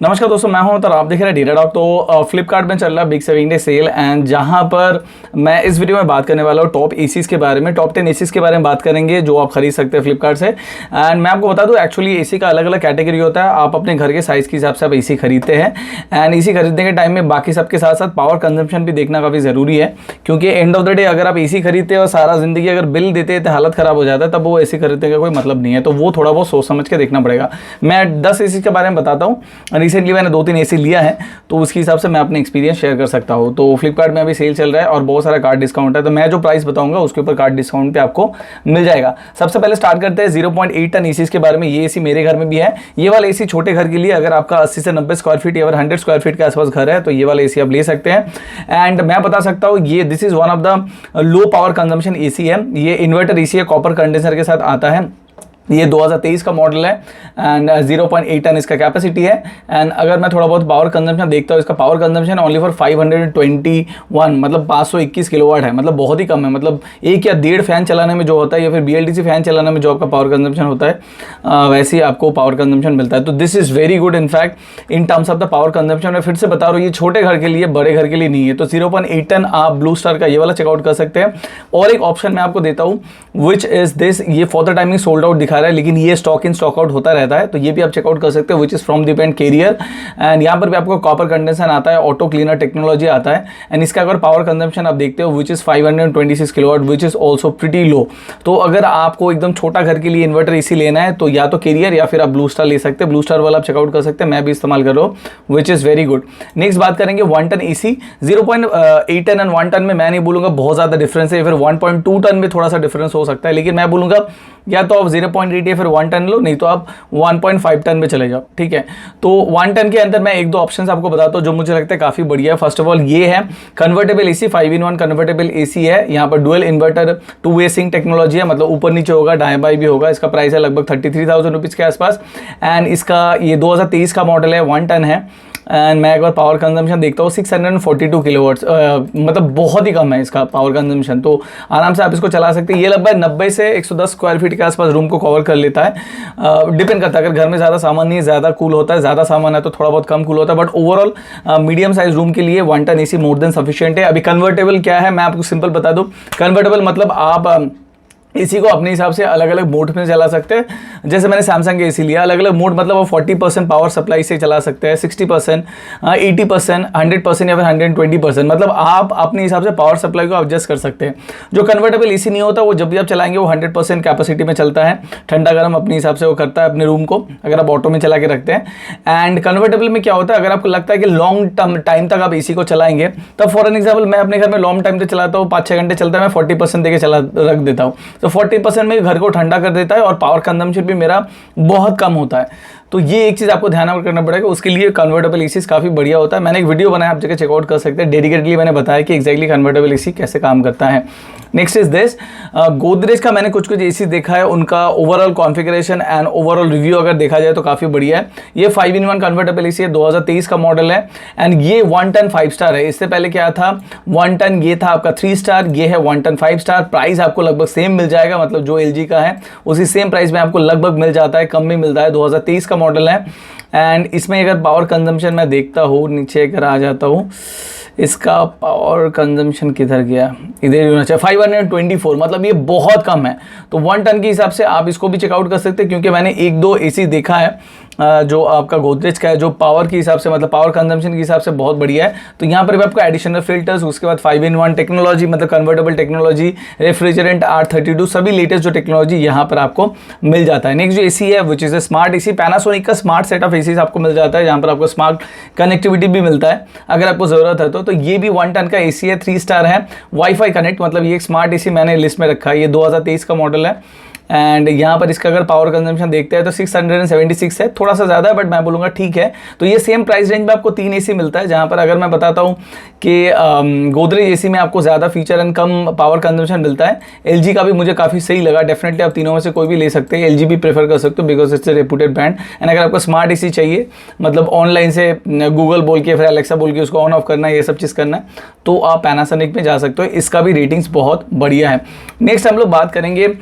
नमस्कार दोस्तों, मैं हूं तो आप देख रहे हैं डीराडॉग। तो फ्लिपकार्ट में चल रहा है big saving day sale and जहां पर मैं इस वीडियो में बात करने वाला हूं टॉप एसीज के बारे में। टॉप 10 एसीज के बारे में बात करेंगे जो आप खरीद सकते हैं फ्लिपकार्ट से। एंड मैं आपको बता दूं, एक्चुअली एसी का अलग अलग कैटेगरी होता है। आप अपने घर के साइज़ के हिसाब से आप एसी खरीदते हैं एंड एसी खरीदने के टाइम में बाकी सबके साथ साथ पावर कंजम्पशन भी देखना काफ़ी ज़रूरी है, क्योंकि एंड ऑफ द डे अगर आप एसी खरीदते हैं और सारा ज़िंदगी अगर बिल देते हैं तो हालत ख़राब हो जाता है, तब वो एसी खरीदने का कोई मतलब नहीं है। तो वो थोड़ा बहुत सोच समझ के देखना पड़ेगा। मैं 10 एसी के बारे में बताता हूँ। रिसेंटली मैंने 2-3 एसी लिया है, तो उसके हिसाब से मैं अपने एक्सपीरियंस शेयर कर सकता हूँ। तो फ्लिपकार्ट में अभी सेल चल रहा है और बहुत सारा कार्ड डिस्काउंट है, तो मैं जो प्राइस बताऊंगा उसके ऊपर कार्ड डिस्काउंट पे आपको मिल जाएगा। सबसे पहले स्टार्ट करते हैं 0.8 टन एसी के बारे में। ये एसी मेरे घर में भी है। ये वाला एसी छोटे घर के लिए, अगर आपका 80 से 90 स्क्वायर फीट या 100 स्क्वायर फीट के आसपास घर है तो ये वाला एसी आप ले सकते हैं। एंड मैं बता सकता हूँ, ये this is one of the low power consumption AC है। ये इन्वर्टर एसी है, कॉपर कंडेंसर के साथ आता है। ये 2023 का मॉडल है एंड 0.8 टन इसका कैपेसिटी है। एंड अगर मैं थोड़ा बहुत पावर कंजम्पशन देखता हूँ, इसका पावर कंजम्पशन ओनली फॉर 521, मतलब 521 किलोवाट है, मतलब बहुत ही कम है। मतलब एक या डेढ़ फैन चलाने में जो होता है या फिर BLDC फैन चलाने में जो आपका पावर कंजम्पशन होता है, वैसे ही आपको पावर कंजम्पशन मिलता है। तो this is very good in fact in terms of the power consumption. मैं फिर से बता रहा हूँ, ये छोटे घर के लिए, बड़े घर के लिए नहीं है। तो 0.8 टन आप ब्लू स्टार का ये वाला चेकआउट कर सकते हैं। और एक ऑप्शन मैं आपको देता हूँ विच इज़ दिस, ये for the timing sold out दिखा रहा है, लेकिन ये स्टॉक इन स्टॉक आउट होता रहता है, तो ये भी आप चेकआउट कर सकते हैं, which is from the brand Carrier. And यहाँ पर भी आपको कॉपर कंडेंसर आता है, ऑटो क्लीनर टेक्नोलॉजी आता है। एंड इसका अगर पावर कंजम्पशन आप देखते हो which is 526 kilowatt, which is also pretty low. तो अगर आपको एकदम छोटा घर के लिए इन्वर्टर एसी लेना है तो या तो कैरियर या फिर आप ब्लू स्टार ले सकते हैं। ब्लू स्टार वाला आप चेकआउट कर सकते हैं, मैं भी इस्तेमाल कर रहा हूँ, which is very good. Next बात करेंगे 1 ton AC. 0.8 ton and 1 ton में मैं नहीं बोलूंगा बहुत ज्यादा डिफरेंस है, फिर 1.2 टन में थोड़ा सा डिफरेंस हो सकता है, लेकिन मैं बोलूंगा या तो आप 0.8 या फिर 1 टन लो, नहीं तो आप 1.5 टन में चले जाओ, ठीक है। तो 1 टन के अंदर मैं एक दो ऑप्शंस आपको बताता हूँ जो मुझे लगता है काफ़ी बढ़िया है। फर्स्ट ऑफ ऑल ये है convertible AC, 5-in-1 convertible AC है। यहाँ पर dual inverter two way sink technology है, मतलब ऊपर नीचे होगा, दाएं बाएं भी होगा। इसका प्राइस है लगभग 33,000 रुपीज़ के आसपास। एंड इसका ये 2023 का मॉडल है, 1 टन है। एंड मैं एक बार पावर कंजम्पशन देखता हूँ 642 किलोवाट्स, मतलब बहुत ही कम है इसका पावर कंजम्पशन। तो आराम से आप इसको चला सकते हैं। ये लगभग 90 से 110 स्क्वायर फीट के आसपास रूम को कवर कर लेता है। डिपेंड करता है, अगर घर में ज़्यादा सामान नहीं है, ज़्यादा कूल होता है, ज़्यादा सामान है तो थोड़ा बहुत कम कूल होता है, but overall medium size room के लिए 1 ton AC more than sufficient है। अभी कन्वर्टेबल क्या है मैं आपको सिंपल बता दूँ। कन्वर्टेबल मतलब आप एसी को अपने हिसाब से अलग अलग मोड में चला सकते हैं। जैसे मैंने सैमसंग के एसी लिया, अलग अलग मोड, मतलब आप 40% पावर सप्लाई से चला सकते हैं, 60%, 80%, 100% या फिर 120%, मतलब आप अपने हिसाब से पावर सप्लाई को एडजस्ट कर सकते हैं। जो कन्वर्टेबल एसी नहीं होता, वो जब भी आप चलाएंगे वो 100% कैपेसिटी में चलता है, ठंडा गर्म अपने हिसाब से वो करता है अपने रूम को, अगर आप ऑटो में चला के रखते हैं। एंड कन्वर्टेबल में क्या होता है, अगर आपको लगता है कि लॉन्ग टाइम तक आप एसी को चलाएंगे, तब फॉर एग्जाम्पल मैं अपने घर में लॉन्ग टाइम तक चलाता हूँ, 5-6 घंटे चलता है, मैं 40% देके रख देता हूँ। तो 40% में घर को ठंडा कर देता है और पावर कंजम्पशन भी मेरा बहुत कम होता है। तो ये एक चीज़ आपको ध्यान करना पड़ेगा। उसके लिए कन्वर्टेबल एसी काफ़ी बढ़िया होता है। मैंने एक वीडियो बनाया, आप जगह चेकआउट कर सकते हैं। डेडिकेटली मैंने बताया कि एक्जैक्टली कन्वर्टेबल एसी कैसे काम करता है। नेक्स्ट इज दिस, गोदरेज का मैंने कुछ एसी देखा है, उनका overall configuration and overall review अगर देखा जाए तो काफ़ी बढ़िया है। ये 5-in-1 कन्वर्टेबल एसी है, 2023 का मॉडल है। एंड ये 1 टन 5 स्टार है। इससे पहले क्या था, 1 टन ये था आपका 3 स्टार, ये है 1 टन 5 स्टार। प्राइस आपको लगभग सेम मिल जाएगा, मतलब जो LG का है उसी सेम प्राइस में आपको लगभग मिल जाता है, कम भी मिलता है। 2023 का मॉडल है। एंड इसमें अगर पावर कंजम्पशन मैं देखता हूँ, नीचे अगर आ जाता हूँ, इसका पावर कंजम्पशन किधर गया, इधर ही होना चाहिए, 524, मतलब ये बहुत कम है। तो 1 टन के हिसाब से आप इसको भी चेकआउट कर सकते हैं, क्योंकि मैंने 1-2 एसी देखा है जो आपका गोदरेज का है, जो पावर के हिसाब से, मतलब पावर कंजम्पशन के हिसाब से बहुत बढ़िया है। तो यहाँ पर भी आपको एडिशनल फिल्टर्स, उसके बाद 5-in-1 टेक्नोलॉजी, मतलब कन्वर्टेबल टेक्नोलॉजी, रेफ्रिजरेंट R32, सभी लेटेस्ट जो टेक्नोलॉजी यहाँ पर आपको मिल जाता है। नेक्स्ट जो एसी है which is a smart AC, Panasonic का स्मार्ट सेट ऑफ एसी आपको मिल जाता है, जहाँ पर आपको स्मार्ट कनेक्टिविटी भी मिलता है अगर आपको ज़रूरत है तो ये भी 1 टन का एसी है, 3 स्टार है, वाईफाई कनेक्ट, मतलब ये एक स्मार्ट एसी मैंने लिस्ट में रखा है। ये 2023 का मॉडल है। एंड यहाँ पर इसका अगर पावर कंजम्पशन देखते हैं तो 676 है, थोड़ा सा ज़्यादा है, बट मैं बोलूँगा ठीक है। तो ये सेम प्राइस रेंज में आपको 3 एसी मिलता है, जहाँ पर अगर मैं बताता हूँ कि गोदरेज एसी में आपको ज़्यादा feature and come power consumption मिलता है। LG का भी मुझे काफ़ी सही लगा। डेफिनेटली आप तीनों में से कोई भी ले सकते हैं, LG भी प्रेफर कर सकते हो because it's a reputed brand. And अगर आपको स्मार्ट एसी चाहिए, मतलब ऑनलाइन से गूगल बोल के फिर अलेक्सा बोल के उसको ऑन ऑफ करना है, ये सब चीज़ करना है, तो आप पैनासोनिक में जा सकते हो। इसका भी रेटिंग्स बहुत बढ़िया है। नेक्स्ट हम लोग बात करेंगे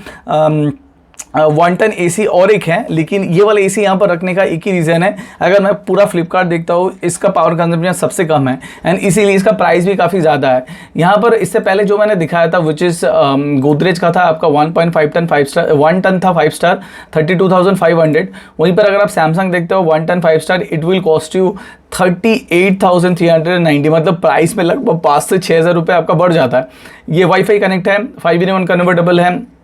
1 टन एसी और एक है, लेकिन ये वाला एसी यहाँ पर रखने का एक ही रीज़न है, अगर मैं पूरा फ्लिपकार्ट देखता हूँ इसका पावर कंजम्पशन सबसे कम है एंड इसीलिए इसका प्राइस भी काफ़ी ज़्यादा है। यहाँ पर इससे पहले जो मैंने दिखाया था विच इज़ गोदरेज का था आपका 1.5 टन 5 स्टार, 1 टन था 5 स्टार 32,500। वहीं पर अगर आप सैमसंग देखते हो 1 ton 5 star it will cost you 38,390, मतलब प्राइस में लगभग 5 से 6,000 रुपये आपका बढ़ जाता है। ये वाईफाई कनेक्ट है, 5-in-1 कन्वर्टेबल है,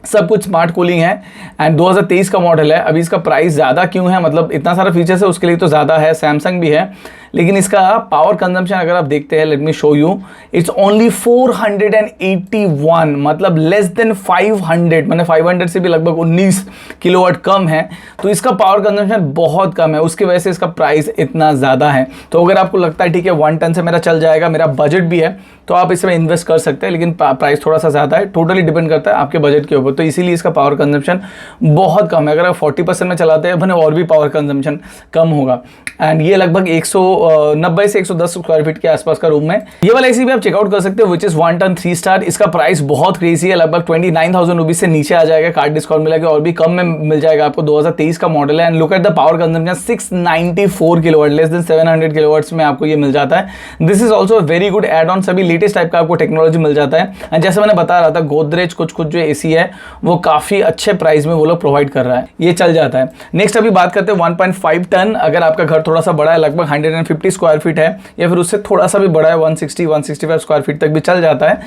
सब कुछ स्मार्ट कूलिंग है एंड 2023 का मॉडल है। अभी इसका प्राइस ज़्यादा क्यों है, मतलब इतना सारा फीचर्स है उसके लिए तो ज़्यादा है, सैमसंग भी है, लेकिन इसका पावर कंजम्पशन अगर आप देखते हैं, let me show you, it's only 481, मतलब लेस देन 500, मैंने 500 से भी लगभग 19 किलोवाट कम है, तो इसका पावर कंजम्पशन बहुत कम है, उसकी वजह से इसका प्राइस इतना ज़्यादा है। तो अगर आपको लगता है ठीक है 1 टन से मेरा चल जाएगा, मेरा बजट भी है, तो आप इसमें इन्वेस्ट कर सकते हैं, लेकिन प्राइस थोड़ा सा ज़्यादा है, टोटली डिपेंड करता है आपके बजट के ऊपर, तो इसीलिए इसका पावर कंजम्पशन बहुत कम है। अगर आप 40% में चलाते हैं भने और भी पावर कंजम्पशन कम होगा। एंड ये लगभग 190 से 110 स्क्वायर फीट के आसपास का रूम है। ये वाला एसी भी आप चेकआउट कर सकते हो विच इज 1 टन 3 स्टार। इसका प्राइस बहुत क्रेजी है, लगभग 29,000 रुपीज से नीचे आ जाएगा, कार्ड डिस्काउंट मिलेगा और भी कम में मिल जाएगा आपको। 2023 का मॉडल है and look at the power consumption 694 kilowatt, less than 700 kilowatts में आपको ये मिल जाता है। This is also very good add on, सभी लेटेस्ट टाइप का आपको टेक्नोलॉजी मिल जाता है। एंड जैसे मैंने बता रहा था गोदरेज कुछ जो एसी है वो काफी अच्छे प्राइस में वो लोग प्रोवाइड कर रहा है, ये चल जाता है। नेक्स्ट अभी बात करते हैं 1.5 टन। अगर आपका घर थोड़ा सा बड़ा है, लगभग 150 स्क्वायर फीट है या फिर उससे थोड़ा सा भी बड़ा है, 160-165 स्क्वायर फीट तक भी चल जाता है,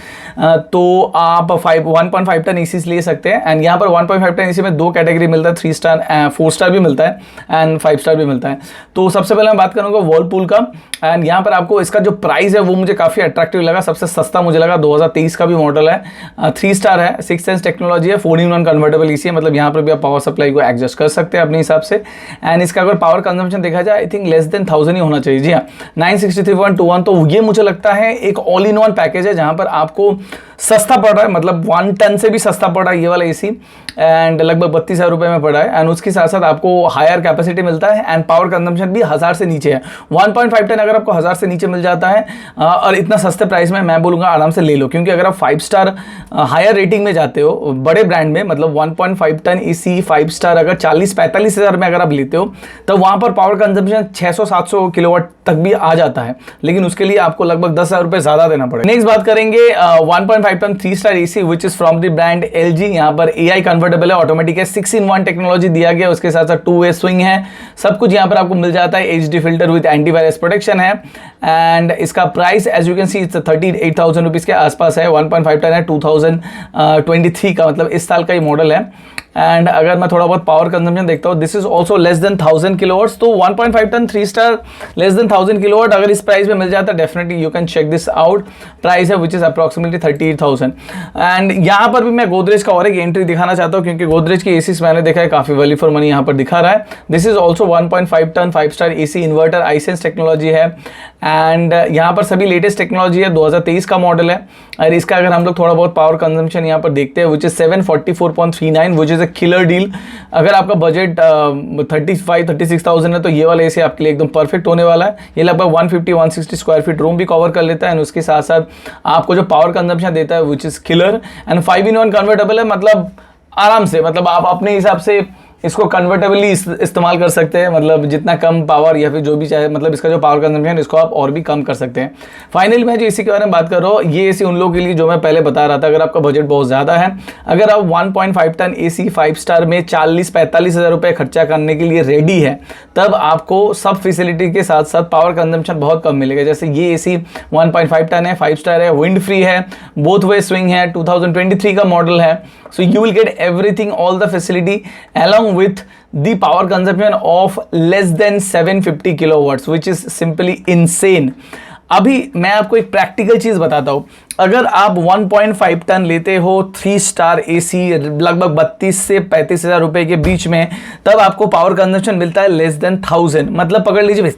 तो आप 1.5 टन एसी ले सकते हैं। एंड यहाँ पर 1.5 टन एसी में 2 कैटेगरी मिलता है, 3 स्टार 4 स्टार भी मिलता है एंड 5 स्टार भी मिलता है। तो सबसे पहले मैं बात करूँगा वर्लपूल का, एंड यहाँ पर आपको इसका जो प्राइस है वो मुझे काफ़ी अट्रैक्टिव लगा, सबसे सस्ता मुझे लगा। 2023 का भी मॉडल है, 3 स्टार है, 6 सेंस टेक्नोलॉजी है, 4-in-1 कन्वर्टेबल एसी है, मतलब यहाँ पर भी आप पावर सप्लाई को एडजस्ट कर सकते हैं अपने हिसाब से। एंड इसका अगर पावर कंजम्पशन देखा जाए आई थिंक लेस देन 1000 ही होना चाहिए। जी हाँ, 963.21। तो ये मुझे लगता है एक ऑल इन वन पैकेज है जहाँ पर आपको सस्ता पड़ रहा है, मतलब 1 टन से भी सस्ता पड़ रहा है ये वाला एसी, एंड लगभग 32,000 रुपये में पड़ा है। एंड उसके साथ साथ आपको हायर कैपेसिटी मिलता है एंड पावर कंजम्पशन भी 1000 से नीचे है। 1.5 टन अगर आपको 1000 से नीचे मिल जाता है और इतना सस्ते प्राइस में, मैं बोलूँगा आराम से ले लो, क्योंकि अगर आप 5 स्टार हायर रेटिंग में जाते हो बड़े ब्रांड में, मतलब 1.5 टन एसी 5 स्टार अगर 40-45 हज़ार में अगर आप लेते हो तो वहाँ पर पावर कंजम्पशन 600-700 किलोवाट तक भी आ जाता है, लेकिन उसके लिए आपको लगभग 10,000 रुपये ज़्यादा देना पड़ेगा। नेक्स्ट बात करेंगे 1.5 ton 3 star AC which is from the brand LG। यहाँ पर AI कन्वर्टेबल है, ऑटोमेटिक है, 6-in-1 टेक्नोलॉजी दिया गया, उसके साथ साथ 2-way स्विंग है, सब कुछ यहाँ पर आपको मिल जाता है। HD filter with antivirus protection है एंड इसका price as you can see 38,000 rupees के आसपास है। 1.5 टन है, 2023 का, मतलब इस साल का ही मॉडल है। एंड अगर मैं थोड़ा बहुत पावर कंजम्पशन देखता हूँ, this is also less than 1000 kilowatts. तो 1.5 ton 3 star less than 1000 kilowatt अगर इस प्राइस में मिल जाता है, definitely you can check this out. Price है विच इज अप्रॉक्सिमेटली 38,000। एंड यहाँ पर भी मैं गोदरेज का और एक एंट्री दिखाना चाहता हूँ, क्योंकि गोदरेज की एसीज मैंने देखा है काफी वैल्यू फॉर मनी यहाँ पर दिखा रहा है। This is also 1.5 ton 5 star AC, inverter iSense technology है एंड यहाँ पर सभी लेटेस्ट टेक्नोलॉजी है, 2023 का मॉडल है। और इसका अगर हम लोग थोड़ा बहुत पावर कंजम्पशन यहाँ पर देखते हैं which is 744.39 which is a killer deal. अगर आपका बजट 35-36,000 है तो ये वाला एसी आपके लिए एकदम परफेक्ट होने वाला है। ये लगभग 150-160 स्क्वायर फीट रूम भी कवर कर लेता है एंड उसके साथ साथ आपको जो पावर कंजम्पशन देता है which is killer and 5-in-1 convertible है, मतलब आराम से, मतलब आप अपने हिसाब से इसको कन्वर्टेबली इस्तेमाल कर सकते हैं, मतलब जितना कम पावर या फिर जो भी चाहे, मतलब इसका जो पावर कंजम्पशन इसको आप और भी कम कर सकते हैं। फाइनली मैं जो एसी के बारे में बात कर रहा हूँ, ये एसी उन लोगों के लिए जो मैं पहले बता रहा था, अगर आपका बजट बहुत ज़्यादा है, अगर आप 1.5 टन एसी 5 स्टार में 40-45 हज़ार रुपये खर्चा करने के लिए रेडी है, तब आपको सब फैसिलिटी के साथ साथ पावर कंजम्पशन बहुत कम मिलेगा। जैसे ये एसी 1.5 टन है, 5 स्टार है, विंड फ्री है, बोथ वे स्विंग है, 2023 का मॉडल है। So you will get everything, all the facility along with the power consumption of less than 750 kilowatts, which is simply insane. अभी मैं आपको एक प्रैक्टिकल चीज बताता हूं। अगर आप 1.5 टन लेते हो 3 स्टार एसी लगभग 32 से 35 हज़ार रुपए के बीच में, तब आपको पावर कंजम्पशन मिलता है लेस देन 1000, मतलब पकड़ लीजिए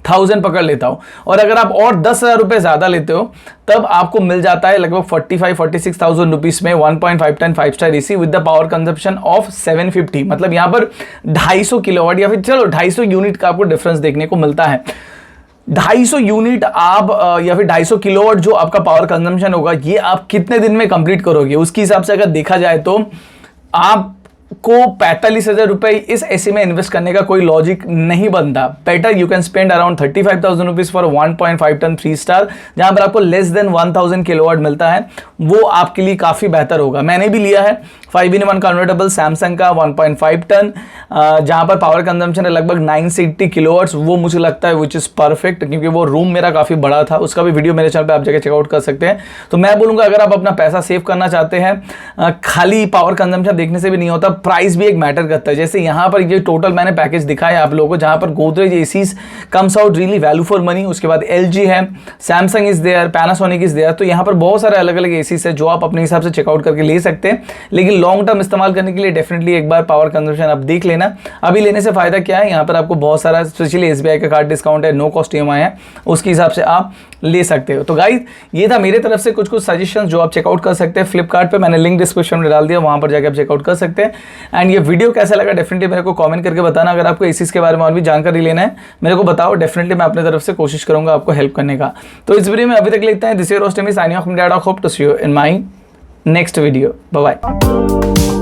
1000 पकड़ लेता हूं। और अगर आप और 10,000 रुपये ज्यादा लेते हो तब आपको मिल जाता है लगभग 45-46,000 रुपीज में 1.5 ton 5 star AC with the power consumption of 750, मतलब यहां पर 250 किलोवाट या फिर चलो 250 यूनिट का आपको डिफरेंस देखने को मिलता है। 250 यूनिट आप या फिर 250 किलोवाट जो आपका पावर कंजम्पशन होगा, ये आप कितने दिन में कंप्लीट करोगे, उसके हिसाब से अगर देखा जाए तो आप को 45,000 रुपए इस एसी में इन्वेस्ट करने का कोई लॉजिक नहीं बनता। Better you can spend around 35,000 rupees for 1.5 ton 3 star, जहां पर आपको लेस देन 1000 किलोवाट मिलता है, वो आपके लिए काफी बेहतर होगा। मैंने भी लिया है 5-in-1 कन्वर्टेबल सैमसंग का 1.5 टन, जहां पर पावर कंजम्पशन है लगभग 980 किलोवाट्स। वो मुझे लगता है विच इज परफेक्ट, क्योंकि वो रूम मेरा काफी बड़ा था। उसका भी वीडियो मेरे चैनल पे आप जाके चेकआउट कर सकते हैं। तो मैं बोलूंगा अगर आप अपना पैसा सेव करना चाहते हैं, खाली पावर कंजम्पशन देखने से भी नहीं होता, प्राइस भी एक मैटर करता है। जैसे यहाँ पर ये टोटल मैंने पैकेज दिखाया आप लोगों को, जहां पर Godrej ACs comes out really value for money. उसके बाद एलजी है, Samsung is there, Panasonic is there. तो यहाँ पर बहुत सारे अलग अलग एसीज है जो आप अपने हिसाब से चेकआउट करके ले सकते हैं। लेकिन लॉन्ग टर्म इस्तेमाल करने के लिए डेफिनेटली एक बार पावर कंजम्पशन आप देख लेना। अभी लेने से फायदा क्या है, यहाँ पर आपको बहुत सारा स्पेशली एसबीआई का कार्ड डिस्काउंट है, नो कॉस्ट ईएमआई है, उसके हिसाब से आप ले सकते हो। तो गाइस ये था मेरे तरफ से कुछ सजेशन जो आप चेकआउट कर सकते हैं फ्लिपकार्ट पे। मैंने लिंक डिस्क्रिप्शन में डाल दिया, वहां पर जाकर आप चेकआउट कर सकते हैं। एंड ये वीडियो कैसा लगा डेफिनेटली मेरे को कमेंट करके बताना। अगर आपको एसीज के बारे में और भी जानकारी लेना है मेरे को बताओ, डेफिनेटली मैं अपनी तरफ से कोशिश करूंगा आपको हेल्प करने का। तो इस वीडियो में अभी तक लेते हैं। This is your host Amy signing off from dad. Hope to see you in my next video. Bye bye.